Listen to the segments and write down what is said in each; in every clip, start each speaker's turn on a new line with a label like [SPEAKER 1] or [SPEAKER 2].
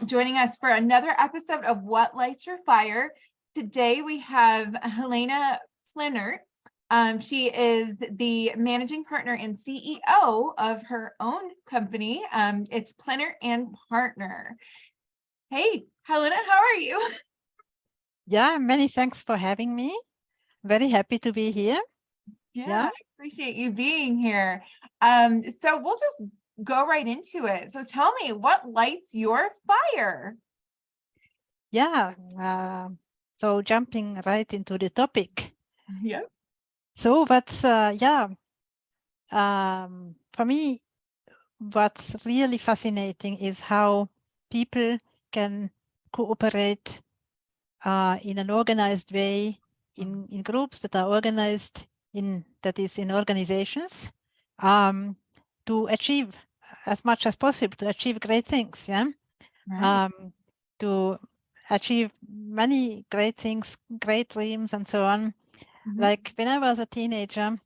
[SPEAKER 1] joining us for another episode of What Lights Your Fire. Today we have Helena Pleinert. She is the managing partner and CEO of her own company. It's Pleinert and Partner. Hey, Helena, how are you?
[SPEAKER 2] Yeah, many thanks for having me. Very happy to be here.
[SPEAKER 1] Yeah, I appreciate you being here. So we'll just go right into it. So tell me, what lights your fire?
[SPEAKER 2] Yeah, so jumping right into the topic.
[SPEAKER 1] Yep.
[SPEAKER 2] So for me, what's really fascinating is how people can cooperate in an organized way in groups that are organized in organizations to achieve as much as possible, to achieve great things.
[SPEAKER 1] Right.
[SPEAKER 2] To achieve many great things, great dreams, and so on.
[SPEAKER 1] Mhm.
[SPEAKER 2] Like when I was a teenager,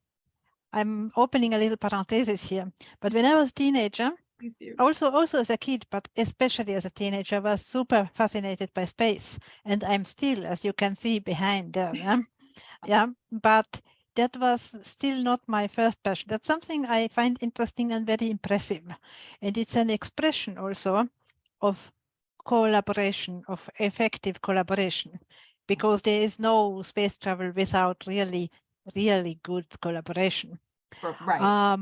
[SPEAKER 2] I'm opening a little parenthesis here, but when I was a teenager,
[SPEAKER 1] Please do.
[SPEAKER 2] also as a kid, but especially as a teenager, I was super fascinated by space. And I'm still, as you can see behind there. But that was still not my first passion. That's something I find interesting and very impressive. And it's an expression also of collaboration, of effective collaboration, because there is no space travel without really good collaboration.
[SPEAKER 1] Right.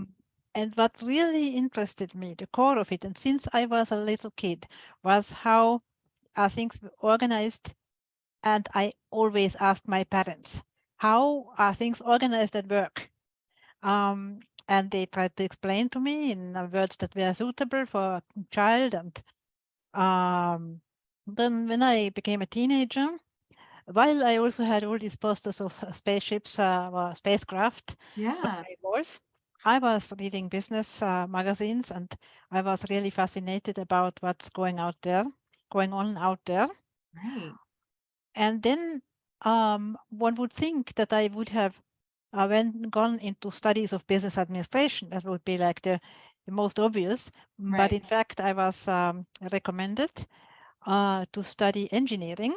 [SPEAKER 2] And what really interested me, the core of it, and since I was a little kid, was how are things organized. And I always asked my parents, how are things organized at work? And they tried to explain to me in words that were suitable for a child. And then when I became a teenager, while I also had all these posters of spaceships or spacecraft on
[SPEAKER 1] Yeah.
[SPEAKER 2] my walls, I was reading business magazines, and I was really fascinated about what's going on out there.
[SPEAKER 1] Right.
[SPEAKER 2] And then one would think that I would have gone into studies of business administration. That would be like the most obvious. But
[SPEAKER 1] Right.
[SPEAKER 2] in fact, I was recommended to study engineering,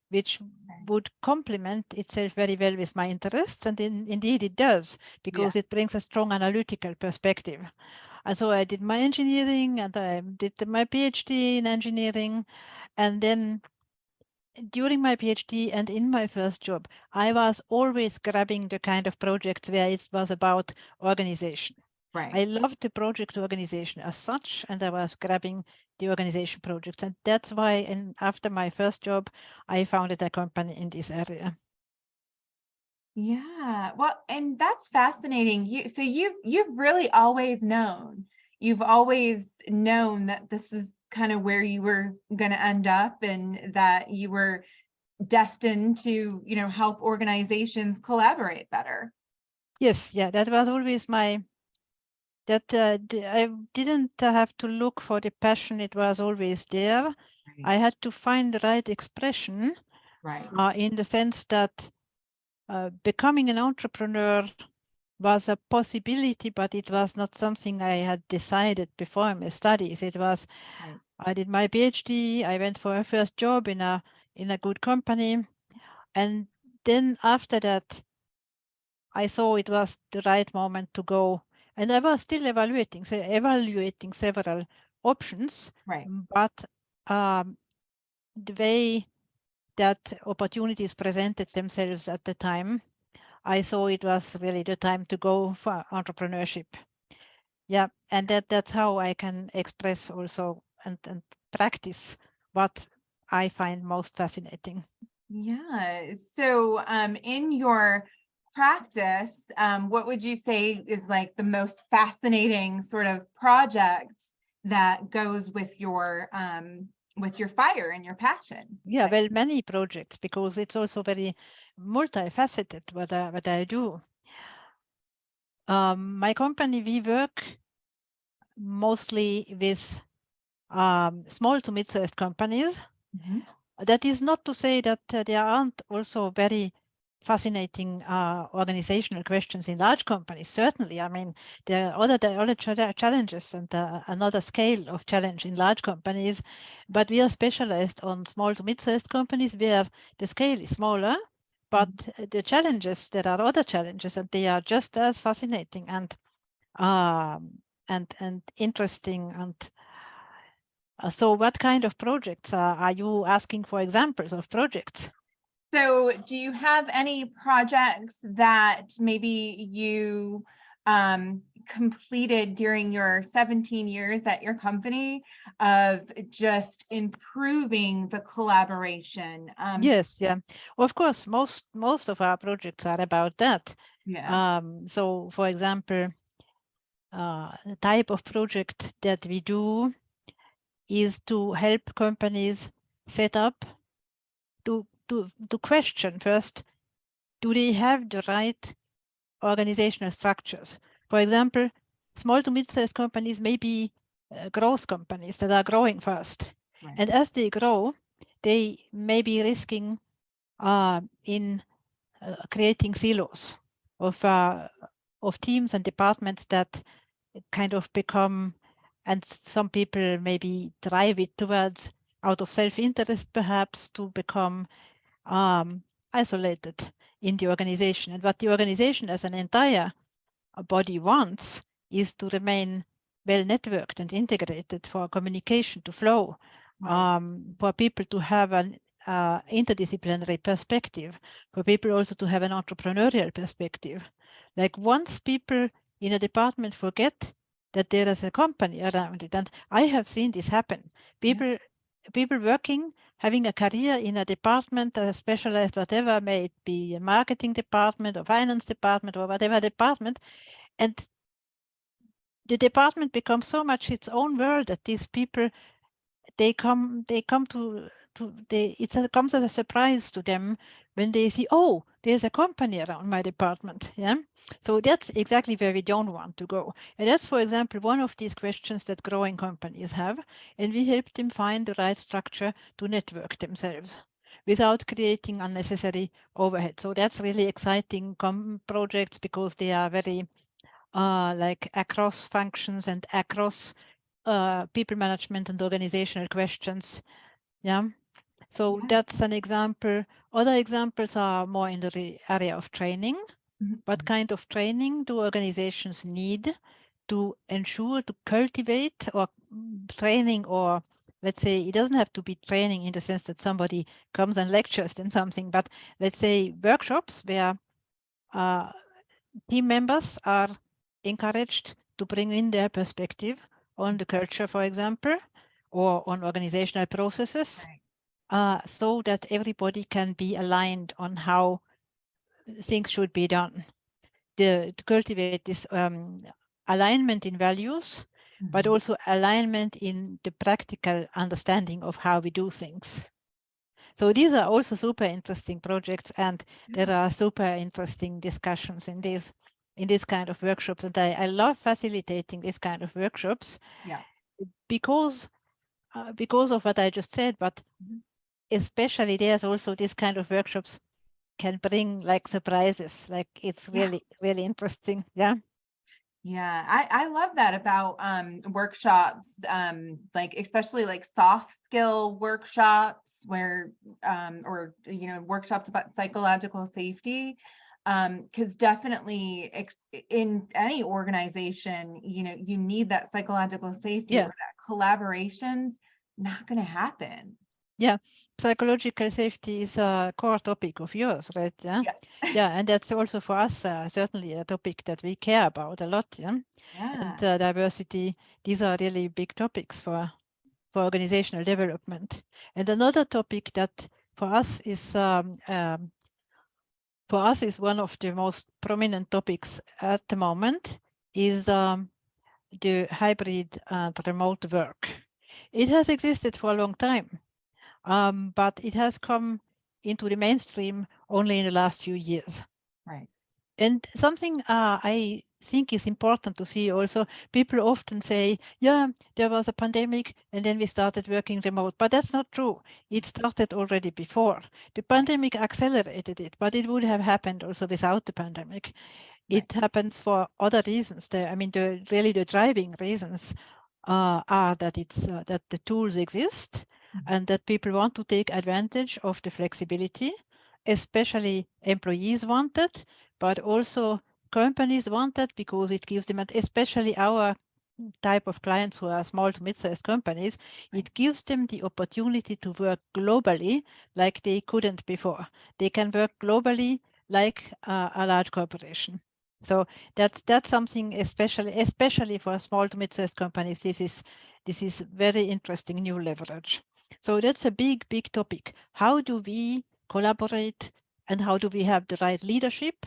[SPEAKER 2] which would complement itself very well with my interests. And indeed it does,
[SPEAKER 1] Yeah.
[SPEAKER 2] because it brings a strong analytical perspective. And so I did my engineering, and I did my PhD in engineering. And then during my PhD and in my first job, I was always grabbing the kind of projects where it was about organization.
[SPEAKER 1] Right.
[SPEAKER 2] I loved the project organization as such, and I was grabbing the organization projects. And that's why, and after my first job, I founded a company in this area.
[SPEAKER 1] Yeah. Well, and that's fascinating. You've really always known. You've always known that this is kind of where you were going to end up and that you were destined to, help organizations collaborate better.
[SPEAKER 2] Yes, yeah, that was always I didn't have to look for the passion. It was always there.
[SPEAKER 1] Right.
[SPEAKER 2] I had to find the right expression
[SPEAKER 1] Right.
[SPEAKER 2] in the sense that becoming an entrepreneur was a possibility, but it was not something I had decided before my studies. It was,
[SPEAKER 1] Right.
[SPEAKER 2] I did my PhD, I went for a first job in a good company, and then after that, I saw it was the right moment to go. And I was still evaluating several options,
[SPEAKER 1] Right.
[SPEAKER 2] but the way that opportunities presented themselves at the time, I saw it was really the time to go for entrepreneurship. Yeah, and that's how I can express also and practice what I find most fascinating.
[SPEAKER 1] Yeah. So, in your practice, what would you say is like the most fascinating sort of project that goes with your fire and your passion?
[SPEAKER 2] Yeah, well, many projects, because it's also very multifaceted what I do. My company, we work mostly with small to mid-sized companies.
[SPEAKER 1] Mhm.
[SPEAKER 2] That is not to say that there aren't also very fascinating organizational questions in large companies. Certainly, I mean, there are other challenges and another scale of challenge in large companies, but we are specialized on small to mid-sized companies where the scale is smaller, but the challenges, there are other challenges, and they are just as fascinating and interesting. And so what kind of projects are you asking for examples of projects?
[SPEAKER 1] So do you have any projects that maybe you completed during your 17 years at your company of just improving the collaboration?
[SPEAKER 2] Yes, yeah. Of course, most of our projects are about that.
[SPEAKER 1] Yeah.
[SPEAKER 2] So, for example, the type of project that we do is to help companies set up to question first, do they have the right organizational structures? For example, small to mid-sized companies may be growth companies that are growing fast.
[SPEAKER 1] Right.
[SPEAKER 2] And as they grow, they may be risking in creating silos of teams and departments that kind of become, and some people maybe drive it towards out of self-interest perhaps to become isolated in the organization. And what the organization as an entire body wants is to remain well networked and integrated for communication to flow,
[SPEAKER 1] Right.
[SPEAKER 2] for people to have an interdisciplinary perspective, for people also to have an entrepreneurial perspective. Like once people in a department forget that there is a company around it, and I have seen this happen. People working, having a career in a department, a specialized whatever, may it be a marketing department or finance department or whatever department, and the department becomes so much its own world that these people, it comes as a surprise to them when they see, oh, there's a company around my department. Yeah. So that's exactly where we don't want to go. And that's, for example, one of these questions that growing companies have. And we help them find the right structure to network themselves without creating unnecessary overhead. So that's really exciting projects because they are very like across functions and across people management and organizational questions. Yeah. So that's an example. Other examples are more in the area of training. What kind of training do organizations need to ensure to cultivate, or training, or let's say it doesn't have to be training in the sense that somebody comes and lectures them something, but let's say workshops where team members are encouraged to bring in their perspective on the culture, for example, or on organizational processes, so that everybody can be aligned on how things should be done. To cultivate this alignment in values, but also alignment in the practical understanding of how we do things. So these are also super interesting projects, and there are super interesting discussions in this kind of workshops. And I love facilitating this kind of workshops.
[SPEAKER 1] Yeah.
[SPEAKER 2] Because of what I just said, but especially there's also this kind of workshops can bring like surprises. Like it's really interesting. Yeah.
[SPEAKER 1] Yeah, I love that about workshops, like especially like soft skill workshops where or workshops about psychological safety, because definitely in any organization, you need that psychological safety, or that collaboration's not going to happen.
[SPEAKER 2] Yeah, psychological safety is a core topic of yours, right? Yeah, yeah, and that's also for us certainly a topic that we care about a lot. Yeah, and diversity; these are really big topics for organizational development. And another topic that for us is one of the most prominent topics at the moment is the hybrid and remote work. It has existed for a long time. But it has come into the mainstream only in the last few years.
[SPEAKER 1] Right.
[SPEAKER 2] And something I think is important to see also. People often say, yeah, there was a pandemic and then we started working remote, but that's not true. It started already before. The pandemic accelerated it, but it would have happened also without the pandemic.
[SPEAKER 1] Right.
[SPEAKER 2] It happens for other reasons. Really the driving reasons are that that the tools exist and that people want to take advantage of the flexibility, especially employees want it, but also companies want that because it gives them, and especially our type of clients who are small to mid-sized companies, it gives them the opportunity to work globally like they couldn't before. They can work globally like a large corporation. So that's something especially for small to mid-sized companies. This is very interesting new leverage. So that's a big topic. How do we collaborate and how do we have the right leadership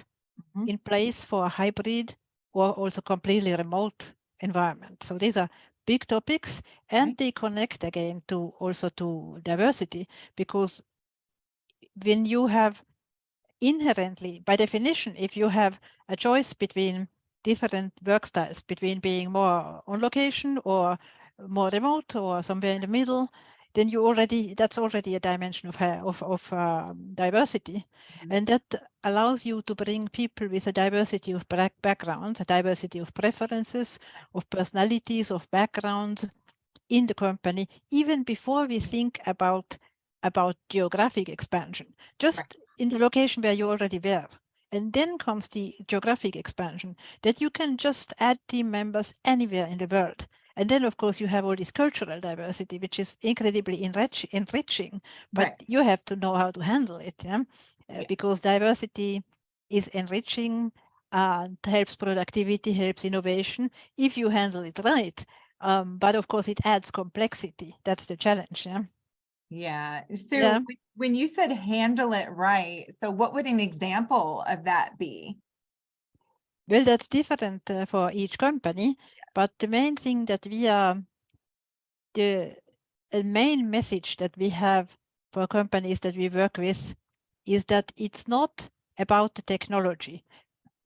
[SPEAKER 2] in place for a hybrid or also completely remote environment? So these are big topics, and they connect again to also to diversity, because when you have inherently, by definition, if you have a choice between different work styles, between being more on location or more remote or somewhere in the middle, then that's already a dimension of diversity, and that allows you to bring people with a diversity of backgrounds, a diversity of preferences, of personalities, of backgrounds in the company, even before we think about geographic expansion, just in the location where you already were. And then comes the geographic expansion, that you can just add team members anywhere in the world. And then, of course, you have all this cultural diversity, which is incredibly enriching, but you have to know how to handle it, yeah? Because diversity is enriching, helps productivity, helps innovation, if you handle it right. But of course, it adds complexity. That's the challenge. Yeah.
[SPEAKER 1] Yeah. So
[SPEAKER 2] Yeah.
[SPEAKER 1] when you said handle it right, so what would an example of that be?
[SPEAKER 2] Well, that's different for each company. But the main thing that we are, the main message that we have for companies that we work with is that it's not about the technology.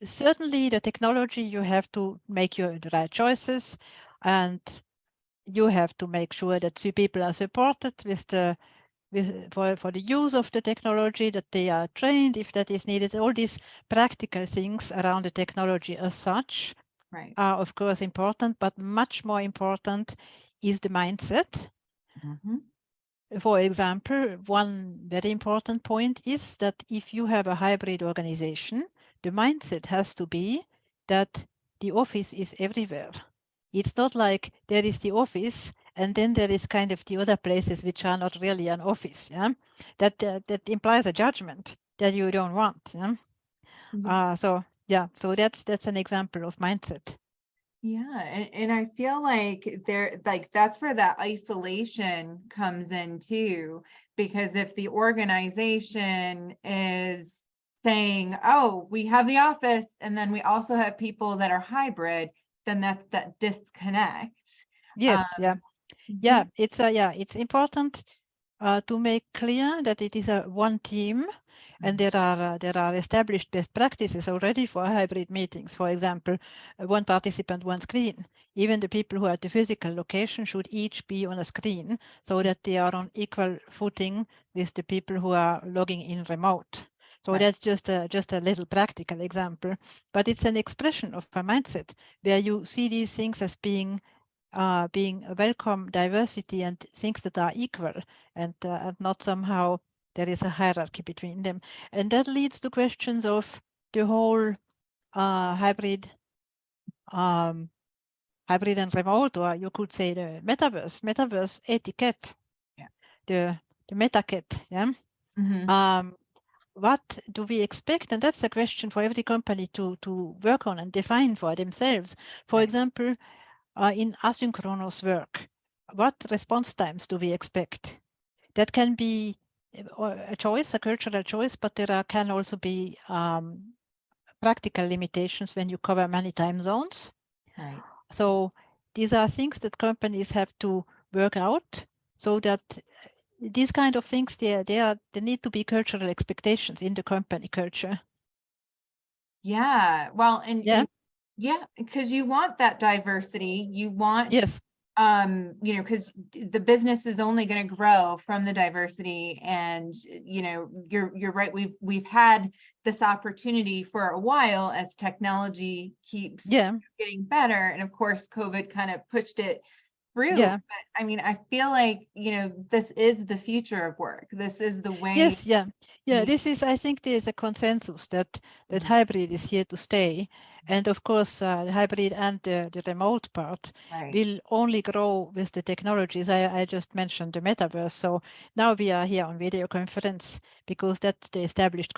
[SPEAKER 2] Certainly, the technology, you have to make the right choices, and you have to make sure that people are supported with for the use of the technology, that they are trained if that is needed. All these practical things around the technology as such are of course important, but much more important is the mindset. For example, one very important point is that if you have a hybrid organization, the mindset has to be that the office is everywhere. It's not like there is the office and then there is kind of the other places which are not really an office. Yeah, that implies a judgment that you don't want. Yeah. So yeah, so that's an example of mindset.
[SPEAKER 1] Yeah, and I feel like that's where that isolation comes in too, because if the organization is saying, oh, we have the office and then we also have people that are hybrid, then that's that disconnect.
[SPEAKER 2] Yes, yeah.
[SPEAKER 1] Yeah,
[SPEAKER 2] It's important to make clear that it is a one team, and there are established best practices already for hybrid meetings. For example, one participant, one screen. Even the people who are at the physical location should each be on a screen so that they are on equal footing with the people who are logging in remote. So that's just a little practical example, but it's an expression of a mindset where you see these things as being a welcome diversity and things that are equal, and not somehow there is a hierarchy between them. And that leads to questions of the whole hybrid and remote, or you could say the metaverse etiquette, the metaquette. Yeah. What do we expect? And that's a question for every company to work on and define for themselves. For example, in asynchronous work, what response times do we expect? That can be a choice, a cultural choice, but there can also be practical limitations when you cover many time zones. So these are things that companies have to work out, so that these kind of things, there need to be cultural expectations in the company culture.
[SPEAKER 1] yeah. Well,
[SPEAKER 2] Yeah.
[SPEAKER 1] Yeah, because you want that diversity. You want,
[SPEAKER 2] Yes,
[SPEAKER 1] you know, because the business is only going to grow from the diversity. And, you know, you're right. We've had this opportunity for a while as technology keeps
[SPEAKER 2] yeah,
[SPEAKER 1] getting better. And of course, COVID kind of pushed it through.
[SPEAKER 2] yeah.
[SPEAKER 1] But I mean, I feel like, you know, this is the future of work. This is the way.
[SPEAKER 2] Yes, yeah, yeah.
[SPEAKER 1] you-
[SPEAKER 2] This is, I think, there is a consensus that
[SPEAKER 1] Mhm.
[SPEAKER 2] hybrid is here to stay, and of course, hybrid and the remote part
[SPEAKER 1] Right,
[SPEAKER 2] will only grow with the technologies. I just mentioned the metaverse, so now we are here on video conference because that's the established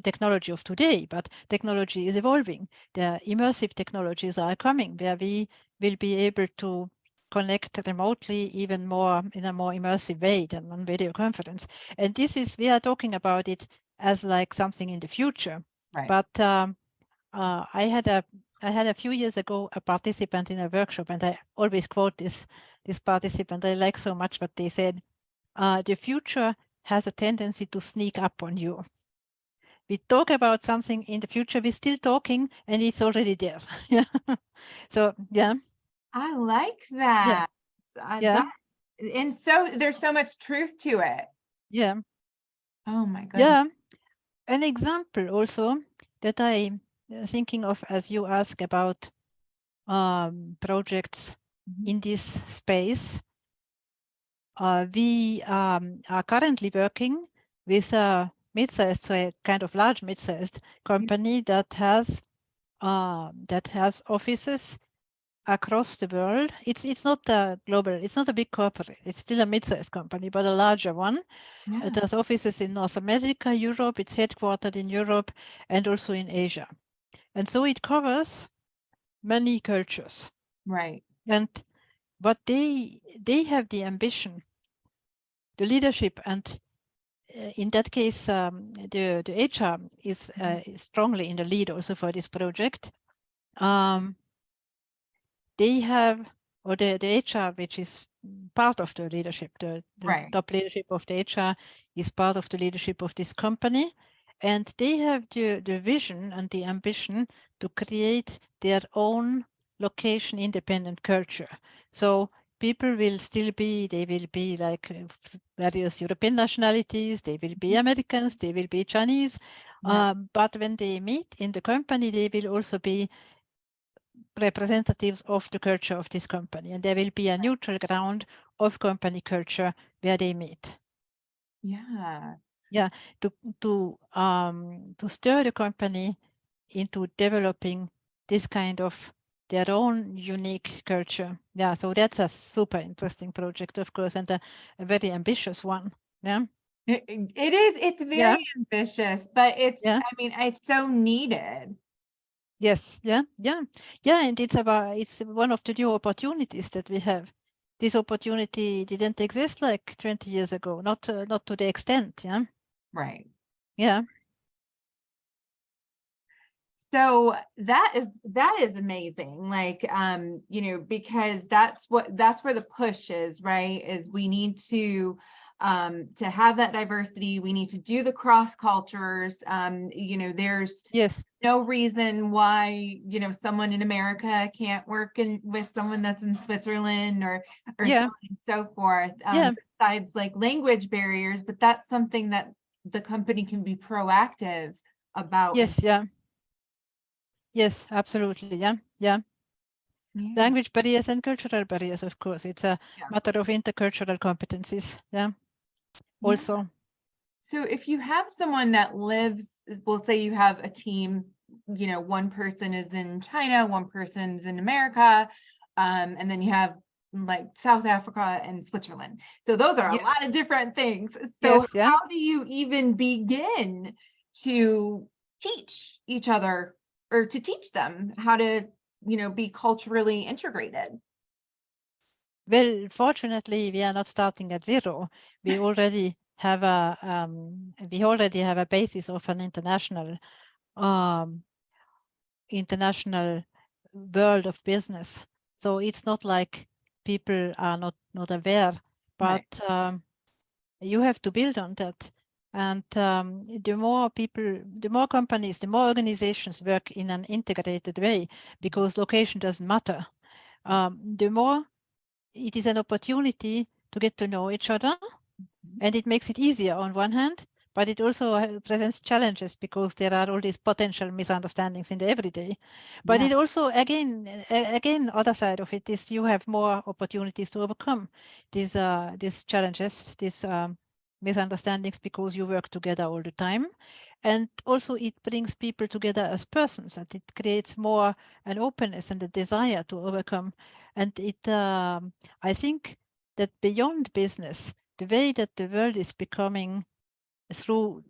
[SPEAKER 2] technology of today. But technology is evolving. The immersive technologies are coming where we will be able to connect remotely even more in a more immersive way than on video conference. And this is, we are talking about it as like something in the future.
[SPEAKER 1] right.
[SPEAKER 2] But I had a few years ago a participant in a workshop, and I always quote this participant. I like so much what they said. The future has a tendency to sneak up on you. We talk about something in the future, we're still talking, and it's already there. Yeah. So yeah,
[SPEAKER 1] I like
[SPEAKER 2] yeah,
[SPEAKER 1] that.
[SPEAKER 2] yeah,
[SPEAKER 1] That, and so there's so much truth to it.
[SPEAKER 2] yeah,
[SPEAKER 1] Oh my goodness.
[SPEAKER 2] yeah. An example also that I'm thinking of as you ask about projects
[SPEAKER 1] Mhm.
[SPEAKER 2] in this space, we are currently working with a mid-sized, so a kind of large mid-sized
[SPEAKER 1] Yeah,
[SPEAKER 2] company that has offices across the world. It's not a global, it's not a big corporate. It's still a mid-sized company, but a larger one. It
[SPEAKER 1] yeah,
[SPEAKER 2] has offices in North America, Europe. It's headquartered in Europe and also in Asia. And so it covers many cultures.
[SPEAKER 1] right.
[SPEAKER 2] And but they have the ambition, the leadership, and in that case, the HR is
[SPEAKER 1] Mhm.
[SPEAKER 2] strongly in the lead also for this project. Um, they have, or the HR, which is part of the leadership, the
[SPEAKER 1] Right,
[SPEAKER 2] top leadership of the HR is part of the leadership of this company. And they have the vision and the ambition to create their own location independent culture. So people will still be, they will be like various European nationalities, they will be
[SPEAKER 1] Mhm.
[SPEAKER 2] Americans, they will be Chinese.
[SPEAKER 1] Right.
[SPEAKER 2] But when they meet in the company, they will also be representatives of the culture of this company, and there will be a neutral ground of company culture where they meet.
[SPEAKER 1] Yeah.
[SPEAKER 2] Yeah, to to stir the company into developing this kind of their own unique culture. Yeah, so that's a super interesting project, of course, and a very ambitious one. Yeah,
[SPEAKER 1] It is, it's
[SPEAKER 2] yeah,
[SPEAKER 1] very ambitious, but it's,
[SPEAKER 2] yeah.
[SPEAKER 1] I mean, it's so needed.
[SPEAKER 2] Yes, yeah, yeah, yeah, and it's one of the new opportunities that we have. This opportunity didn't exist like 20 years ago, not to the extent, yeah,
[SPEAKER 1] Right.
[SPEAKER 2] yeah,
[SPEAKER 1] So that is amazing. Like, you know, because that's where the push is, right? Is we need to have that diversity. We need to do the cross cultures. You know, there's
[SPEAKER 2] yes,
[SPEAKER 1] no reason why, you know, someone in America can't work with someone that's in Switzerland or so
[SPEAKER 2] yeah,
[SPEAKER 1] on and so forth.
[SPEAKER 2] yeah,
[SPEAKER 1] Besides like language barriers, but that's something that the company can be proactive about. And
[SPEAKER 2] yes, yeah, yes, absolutely, yeah, yeah.
[SPEAKER 1] yeah,
[SPEAKER 2] Language barriers and cultural barriers, of course, it's a
[SPEAKER 1] yeah,
[SPEAKER 2] matter of intercultural competencies, yeah,
[SPEAKER 1] yeah.
[SPEAKER 2] also,
[SPEAKER 1] So if you have someone that lives, we'll say you have a team, you know, one person is in China, one person's in America, and then you have like South Africa and Switzerland. So those are a
[SPEAKER 2] yes,
[SPEAKER 1] lot of different things. So
[SPEAKER 2] yes, yeah.
[SPEAKER 1] how do you even begin to teach each other or to teach them how to, you know, be culturally integrated?
[SPEAKER 2] Well, fortunately, we are not starting at zero. We already have a basis of an um, international world of business. So it's not like people are not aware, but
[SPEAKER 1] Right.
[SPEAKER 2] you have to build on that. And the more people, the more companies, the more organizations work in an integrated way, because location doesn't matter. The more it is an opportunity to get to know each other, and it makes it easier on one hand, but it also presents challenges because there are all these potential misunderstandings in the everyday. But
[SPEAKER 1] Yeah.
[SPEAKER 2] it also, again, other side of it is you have more opportunities to overcome these challenges, these misunderstandings, because you work together all the time. And also it brings people together as persons, and it creates more an openness and a desire to overcome. And it, I think that beyond business, the way that the world is becoming through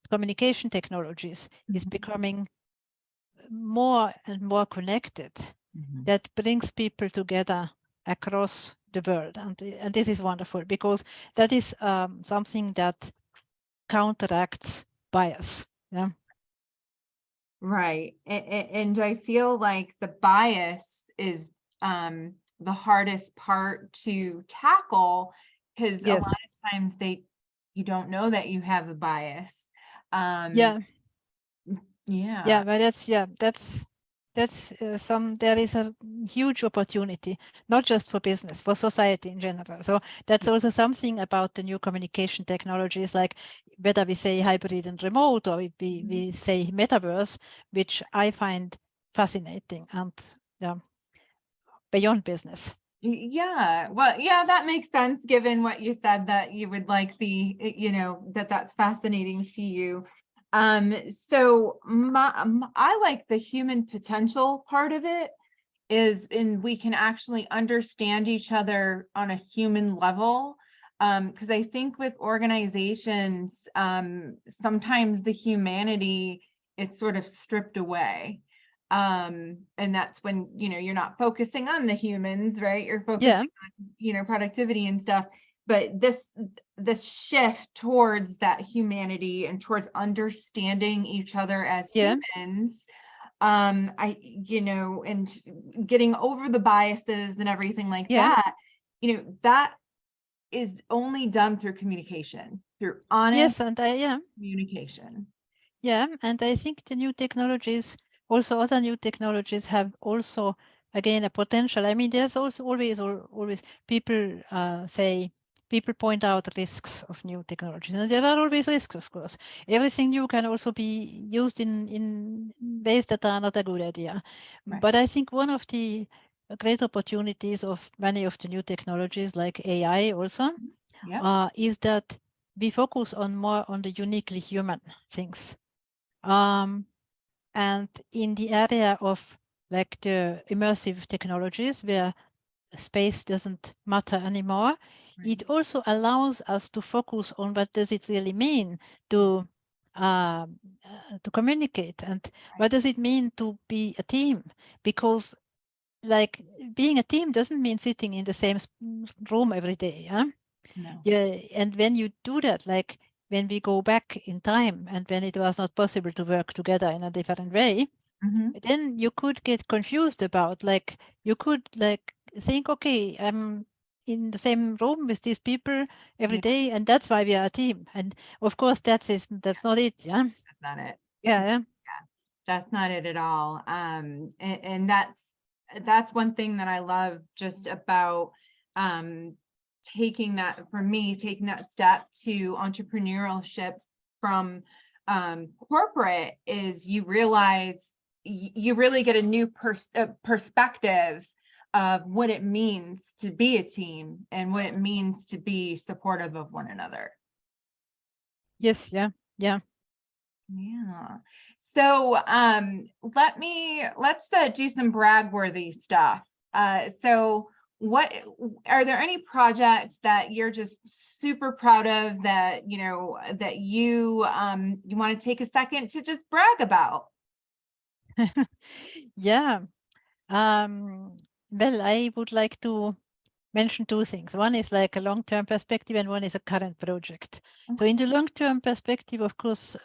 [SPEAKER 2] communication technologies is becoming more and more connected, that brings people together across the world. And this is wonderful, because that is something that counteracts bias. Yeah.
[SPEAKER 1] Right. And I feel like the bias is the hardest part to tackle, because a lot
[SPEAKER 2] Yes.
[SPEAKER 1] of times you don't know that you have a bias.
[SPEAKER 2] Yeah.
[SPEAKER 1] Yeah.
[SPEAKER 2] Yeah, but that's there is a huge opportunity, not just for business, for society in general. So that's also something about the new communication technologies, like whether we say hybrid and remote, or we say metaverse, which I find fascinating and yeah, beyond business.
[SPEAKER 1] Yeah, well, yeah, that makes sense given what you said, that you would like that's fascinating to you. So I like the human potential part of it, is in we can actually understand each other on a human level. Because I think with organizations, sometimes the humanity is sort of stripped away. And that's when, you're not focusing on the humans, right? You're focusing
[SPEAKER 2] Yeah,
[SPEAKER 1] on, productivity and stuff. But this shift towards that humanity and towards understanding each other as
[SPEAKER 2] yeah,
[SPEAKER 1] humans, and getting over the biases and everything like
[SPEAKER 2] yeah,
[SPEAKER 1] that, that is only done through communication, through honest
[SPEAKER 2] yes, and
[SPEAKER 1] communication.
[SPEAKER 2] yeah, and I think the new technologies, also other new technologies, have also again a potential. I mean, there's also always people people point out risks of new technologies, and there are always risks, of course. Everything new can also be used in ways that are not a good idea.
[SPEAKER 1] Right.
[SPEAKER 2] But I think one of the great opportunities of many of the new technologies, like AI, also
[SPEAKER 1] Yep.
[SPEAKER 2] is that we focus on more on the uniquely human things. Um, and in the area of like the immersive technologies, where space doesn't matter anymore,
[SPEAKER 1] Right.
[SPEAKER 2] it also allows us to focus on what does it really mean to communicate, and what does it mean to be a team, because like being a team doesn't mean sitting in the same room every day. Yeah?
[SPEAKER 1] No.
[SPEAKER 2] Yeah, and when you do that, like when we go back in time and when it was not possible to work together in a different way, then you could get confused about, like, you could like think, okay, I'm in the same room with these people every
[SPEAKER 1] Yeah,
[SPEAKER 2] day, and that's why we are a team. And of course, that's not it. Yeah,
[SPEAKER 1] that's not it.
[SPEAKER 2] yeah, yeah,
[SPEAKER 1] That's not it at all. And that's one thing that I love just about taking that step to entrepreneurship from corporate, is you realize you really get a new perspective of what it means to be a team and what it means to be supportive of one another.
[SPEAKER 2] yes, yeah, yeah.
[SPEAKER 1] Yeah. So let's do some brag-worthy stuff. So what are there any projects that you're just super proud of, that that you want to take a second to just brag about?
[SPEAKER 2] Yeah. Well, I would like to mention two things. One is like a long-term perspective, and one is a current project. So in the long-term perspective, of course,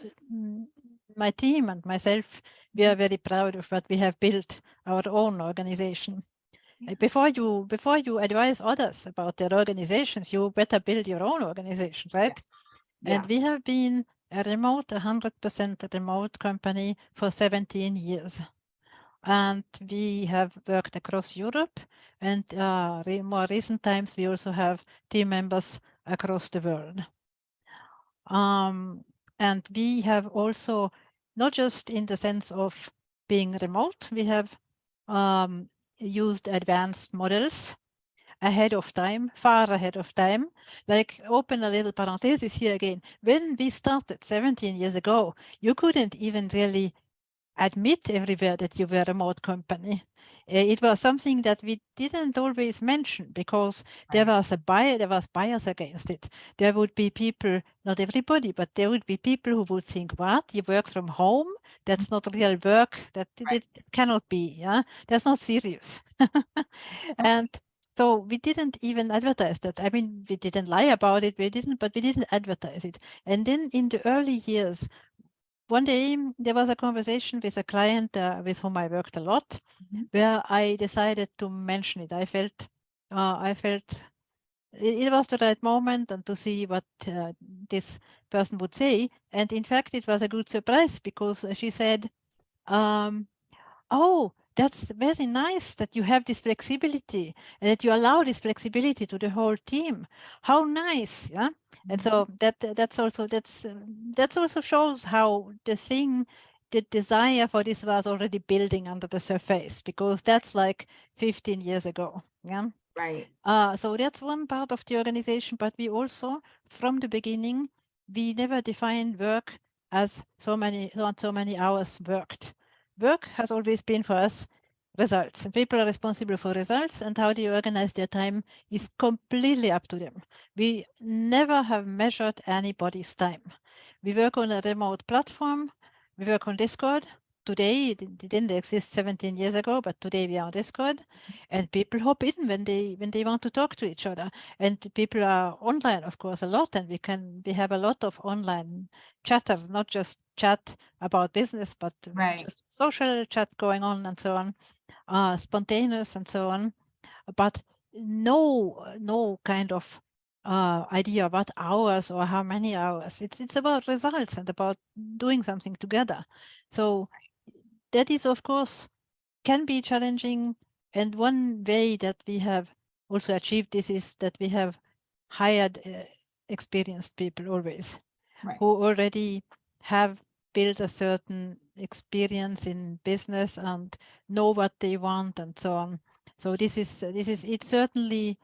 [SPEAKER 2] my team and myself, we are very proud of what we have built, our own organization. Before you advise others about their organizations, you better build your own organization, right? And we have been a remote, 100% remote company for 17 years. And we have worked across Europe, and more recent times we also have team members across the world. And we have also, not just in the sense of being remote, we have used advanced models ahead of time, far ahead of time. Like, open a little parenthesis here again. When we started 17 years ago, you couldn't even really admit everywhere that you were a remote company. It was something that we didn't always mention because there was bias against it. There would be people, not everybody, but there would be people who would think, what, you work from home? That's not real work. That it cannot be. Yeah, that's not serious. And so we didn't even advertise that. I mean, we didn't lie about it. But we didn't advertise it. And then in the early years, one day there was a conversation with a client with whom I worked a lot, where I decided to mention it. I felt it was the right moment and to see what this person would say. And in fact, it was a good surprise because she said, oh, that's very nice that you have this flexibility and that you allow this flexibility to the whole team. How nice, yeah. And so that also shows how the desire for this was already building under the surface, because that's like 15 years ago, yeah.
[SPEAKER 1] Right.
[SPEAKER 2] So that's one part of the organization, but we also, from the beginning, we never defined work as so many hours worked. Work has always been for us results, and people are responsible for results, and how they organize their time is completely up to them. We never have measured anybody's time. We work on a remote platform. We work on Discord. Today, it didn't exist 17 years ago, but today we are on Discord, and people hop in when they want to talk to each other. And people are online, of course, a lot, and we have a lot of online chatter, not just chat about business, but just social chat going on and so on, spontaneous and so on. But no kind of idea what hours or how many hours. It's about results and about doing something together. So that is, of course, can be challenging. And one way that we have also achieved this is that we have hired experienced people always, who already have built a certain experience in business and know what they want and so on. So this is it's certainly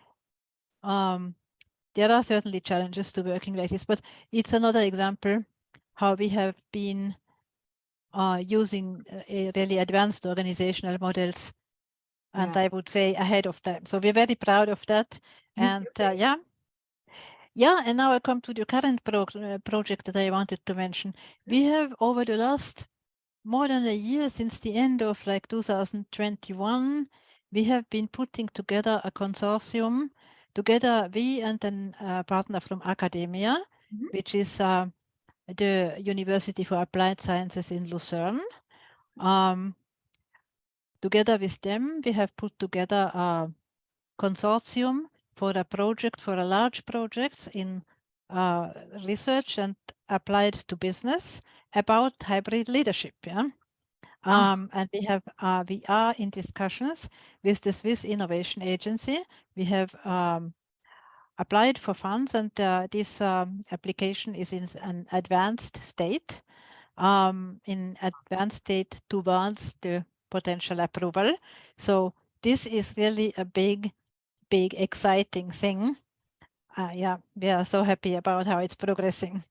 [SPEAKER 2] there are certainly challenges to working like this, but it's another example how we have been using really advanced organizational models, and I would say ahead of time. So we're very proud of that. And and now I come to the current project that I wanted to mention. We have, over the last more than a year, since the end of like 2021, we have been putting together a consortium. Together, we and a partner from academia, which is the University for Applied Sciences in Lucerne. Together with them, we have put together a consortium for a large project in research and applied to business about hybrid leadership. Yeah. And we are in discussions with the Swiss Innovation Agency. We have applied for funds, and this application is in an advanced state. Towards the potential approval. So this is really a big, exciting thing. We are so happy about how it's progressing.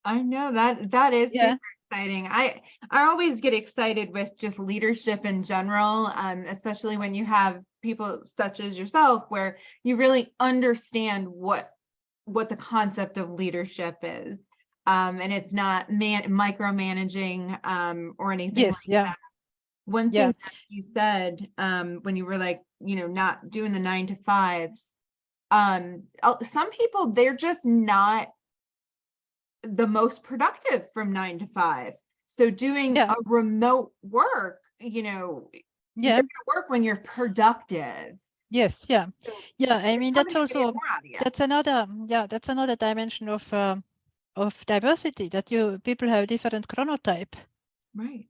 [SPEAKER 1] I know that is super exciting. I always get excited with just leadership in general, especially when you have people such as yourself, where you really understand what the concept of leadership is. And it's not micromanaging or anything like that. One thing that you said when you were like, not doing the 9 to 5s, some people, they're just not the most productive from 9 to 5. So doing a remote work, you're gonna work when you're productive.
[SPEAKER 2] Yes, I mean, that's another dimension of of diversity, that people have different chronotype.
[SPEAKER 1] Right.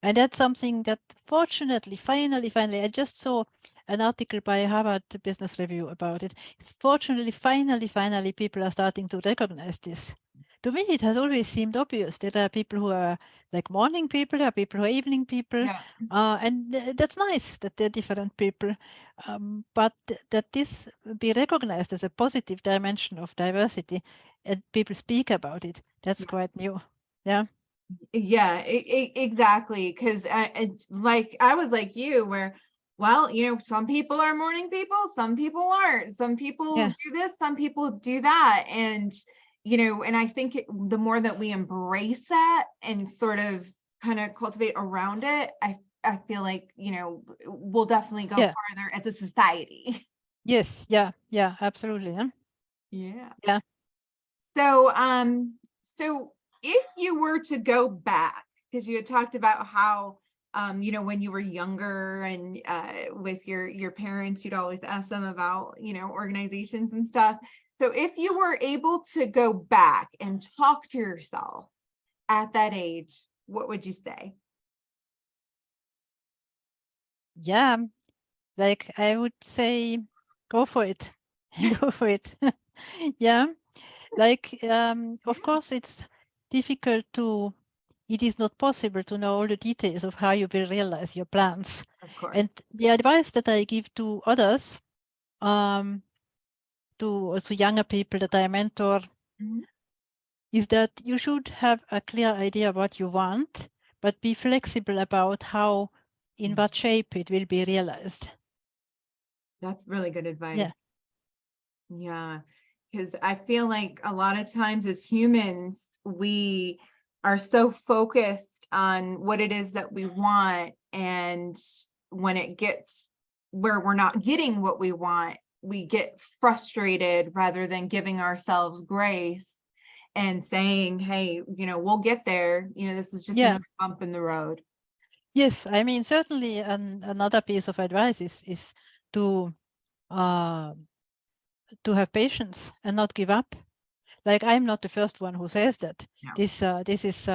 [SPEAKER 2] And that's something that fortunately, finally, I just saw an article by Harvard Business Review about it. Fortunately, finally, people are starting to recognize this. To me, it has always seemed obvious that there are people who are like morning people, there are people who are evening people,
[SPEAKER 1] Yeah.
[SPEAKER 2] and that's nice that they're different people. But that this be recognized as a positive dimension of diversity and people speak about it, that's quite new. Yeah.
[SPEAKER 1] Yeah, exactly. Because like I was like you, where, well, some people are morning people, some people aren't. Some people
[SPEAKER 2] Yeah.
[SPEAKER 1] do this, some people do that, and and I think the more that we embrace that and sort of kind of cultivate around it, I feel like we'll definitely go
[SPEAKER 2] Yeah.
[SPEAKER 1] farther as a society.
[SPEAKER 2] Yes. Yeah. Yeah. Absolutely. Yeah.
[SPEAKER 1] Yeah.
[SPEAKER 2] Yeah.
[SPEAKER 1] So if you were to go back, because you had talked about how, when you were younger and with your parents, you'd always ask them about, organizations and stuff. So if you were able to go back and talk to yourself at that age, what would you say?
[SPEAKER 2] Yeah. Like I would say, go for it. Go for it. Yeah. Like, of course, it's difficult to, it is not possible to know all the details of how you will realize your plans.
[SPEAKER 1] Of course.
[SPEAKER 2] And the advice that I give to others, to also younger people that I mentor,
[SPEAKER 1] Mhm.
[SPEAKER 2] is that you should have a clear idea what you want, but be flexible about how, in what shape it will be realized.
[SPEAKER 1] That's really good advice.
[SPEAKER 2] Yeah.
[SPEAKER 1] Yeah, because I feel like a lot of times as humans, we are so focused on what it is that we want. And when it gets where we're not getting what we want, we get frustrated rather than giving ourselves grace and saying, hey, we'll get there. This is just
[SPEAKER 2] Yeah.
[SPEAKER 1] another bump in the road.
[SPEAKER 2] Yes. I mean, certainly another piece of advice is to uh, to have patience and not give up. Like I'm not the first one who says that.
[SPEAKER 1] Yeah.
[SPEAKER 2] This is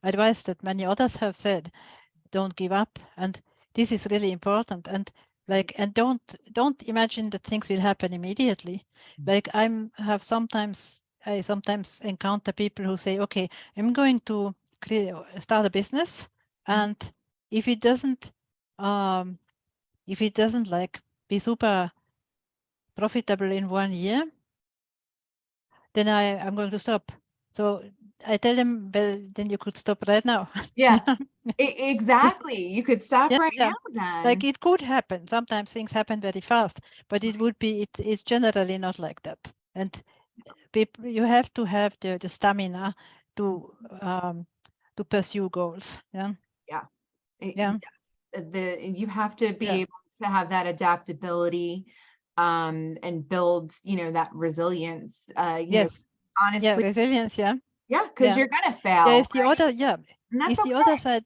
[SPEAKER 2] advice that many others have said. Don't give up, and this is really important. And like, and don't imagine that things will happen immediately. Like I sometimes encounter people who say, okay, I'm going to start a business, and if it doesn't um like be super profitable in 1 year, then I'm going to stop. So I tell them, well, then you could stop right now.
[SPEAKER 1] Yeah, exactly. You could stop
[SPEAKER 2] Yeah,
[SPEAKER 1] right
[SPEAKER 2] yeah.
[SPEAKER 1] now
[SPEAKER 2] Like
[SPEAKER 1] then.
[SPEAKER 2] it could happen. Sometimes things happen very fast, but it's generally not like that. And people, you have to have the stamina to um to pursue goals. Yeah.
[SPEAKER 1] Yeah.
[SPEAKER 2] Yeah.
[SPEAKER 1] You have to be
[SPEAKER 2] Yeah.
[SPEAKER 1] able to have that adaptability, and build that resilience,
[SPEAKER 2] Yes. Yeah.
[SPEAKER 1] honestly.
[SPEAKER 2] Resilience. Yeah.
[SPEAKER 1] Yeah, because
[SPEAKER 2] Yeah.
[SPEAKER 1] you're gonna
[SPEAKER 2] Yeah.
[SPEAKER 1] fail,
[SPEAKER 2] It's the
[SPEAKER 1] right?
[SPEAKER 2] other. Yeah.
[SPEAKER 1] And that's
[SPEAKER 2] It's the
[SPEAKER 1] okay.
[SPEAKER 2] other side.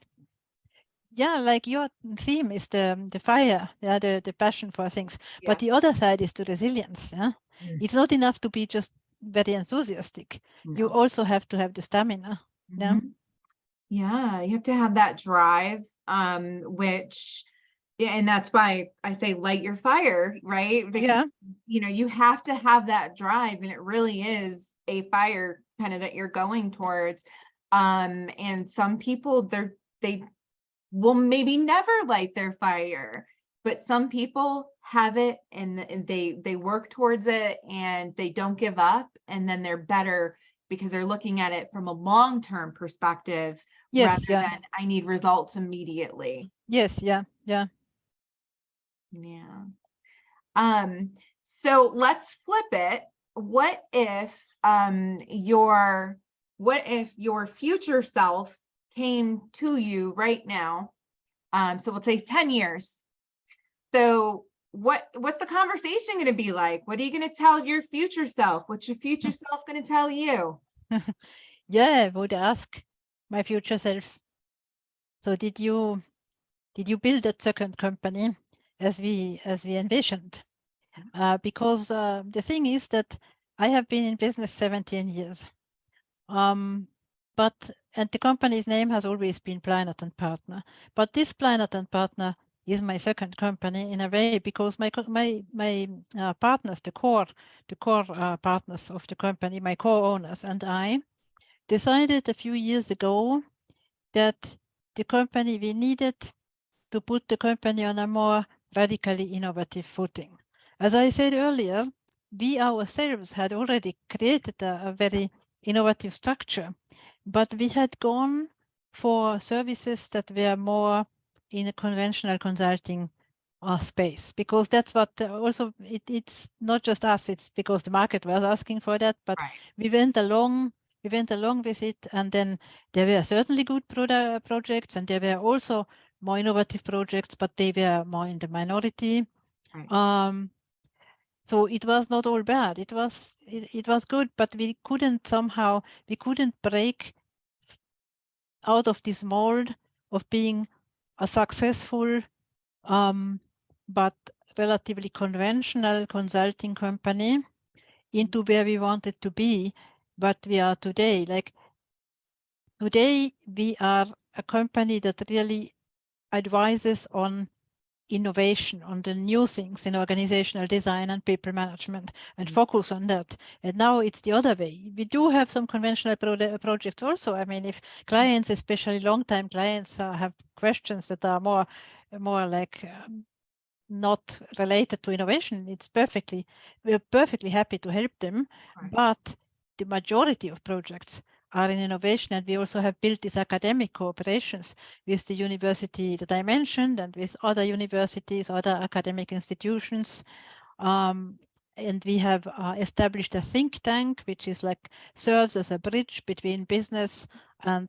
[SPEAKER 2] Yeah, like your theme is the fire, yeah, the passion for things. But
[SPEAKER 1] Yeah.
[SPEAKER 2] the other side is the resilience. Yeah,
[SPEAKER 1] Mm.
[SPEAKER 2] it's not enough to be just very enthusiastic. You
[SPEAKER 1] No.
[SPEAKER 2] also have to have the stamina. Yeah.
[SPEAKER 1] Mhm. Yeah, you have to have that drive, which, yeah, and that's why I say light your fire, right? Because
[SPEAKER 2] Yeah.
[SPEAKER 1] you have to have that drive, and it really is a fire kind of that you're going towards. And some people they will maybe never light their fire, but some people have it, and they work towards it, and they don't give up, and then they're better because they're looking at it from a long-term perspective rather
[SPEAKER 2] Yes. Yeah.
[SPEAKER 1] than I need results immediately.
[SPEAKER 2] Yes. Yeah. Yeah.
[SPEAKER 1] Yeah. So let's flip it. What if your future self came to you right now? So we'll say 10 years. So what's the conversation going to be like? What are you going to tell your future self? What's your future self going to tell you?
[SPEAKER 2] Yeah. I would ask my future self. So did you build that second company as we envisioned? Because the thing is that I have been in business 17 years. And the company's name has always been Pleinert and Partner. But this Pleinert and Partner is my second company in a way, because my partners, the core partners of the company, my co-owners and I decided a few years ago that the company, we needed to put the company on a more radically innovative footing. As I said earlier, we ourselves had already created a very innovative structure, but we had gone for services that were more in a conventional consulting space, because that's what also it's not just us, it's because the market was asking for that. But
[SPEAKER 1] Right.
[SPEAKER 2] we went along with it, and then there were certainly good projects, and there were also more innovative projects, but they were more in the minority.
[SPEAKER 1] Right.
[SPEAKER 2] So it was not all bad. It was good, but we couldn't break out of this mold of being a successful but relatively conventional consulting company into where we wanted to be, what we are today. Like today, we are a company that really advises on innovation, on the new things in organizational design and people management, and focus on that. And now it's the other way. We do have some conventional projects also. I mean, if clients, especially long-time clients, have questions that are more like not related to innovation, we're perfectly happy to help them.
[SPEAKER 1] Right.
[SPEAKER 2] But the majority of projects are in innovation, and we also have built these academic cooperations with the university that I mentioned, and with other universities, other academic institutions. And we have established a think tank, which is like serves as a bridge between business and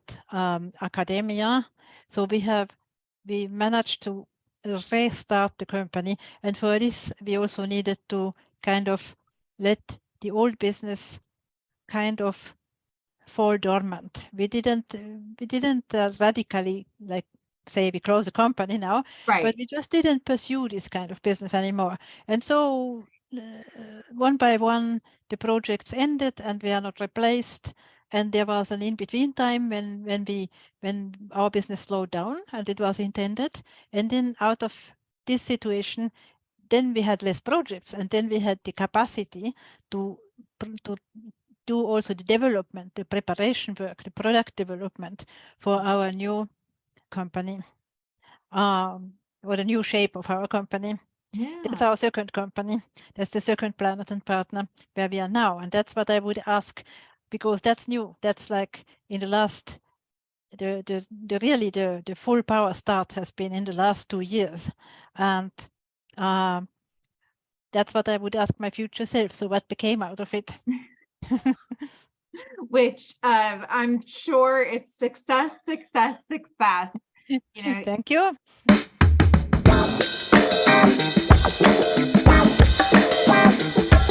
[SPEAKER 2] academia. So we managed to restart the company, and for this we also needed to kind of let the old business kind of fall dormant. We didn't radically like say we close the company now,
[SPEAKER 1] Right.
[SPEAKER 2] but we just didn't pursue this kind of business anymore. And so one by one the projects ended and we are not replaced. And there was an in-between time when our business slowed down, and it was intended. And then out of this situation, then we had less projects, and then we had the capacity to do also the development, the preparation work, the product development for our new company, or the new shape of our company. That's
[SPEAKER 1] Yeah.
[SPEAKER 2] our second company. That's the second Pleinert and Partner where we are now. And that's what I would ask, because that's new. That's like in the last, the full power start has been in the last 2 years. And that's what I would ask my future self. So what became out of it?
[SPEAKER 1] Which I'm sure it's success, success, success. You know,
[SPEAKER 2] Thank you.